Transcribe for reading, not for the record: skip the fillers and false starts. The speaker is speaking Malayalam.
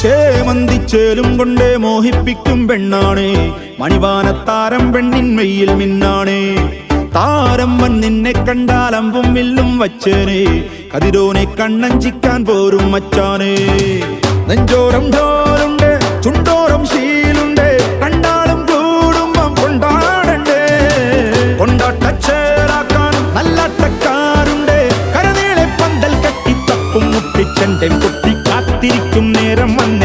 ചേമന്തിച്ചേലും കൊണ്ടേ മോഹിപ്പിക്കും പെണ്ണാണേ, മണിവാനത്താരം പെണ്ണിൻ മെയ്യിൽ മിന്നാണേ. താരമ്മൻ നിന്നെ കണ്ടാൽ അമ്പും വില്ലും വച്ചേനെ, കതിരോനെ കണ്ണഞ്ചിക്കാൻ പോരും മച്ചാനേ. നെഞ്ചോരം ഢോലുണ്ട്, ചുണ്ടോരം ശീലുണ്ട്, രണ്ടാളും കൂടുമ്പം കൊണ്ടാടണ്ടേ. കൊണ്ടാട്ടച്ചേറാക്കാൻ നല്ലാട്ടക്കാരുണ്ട്, കരനീളെ പന്തൽ കെട്ടി തപ്പും മുട്ടിച്ചെണ്ടൻ കുട്ടി കാത്തിരിക്കും നേരം വന്നേ.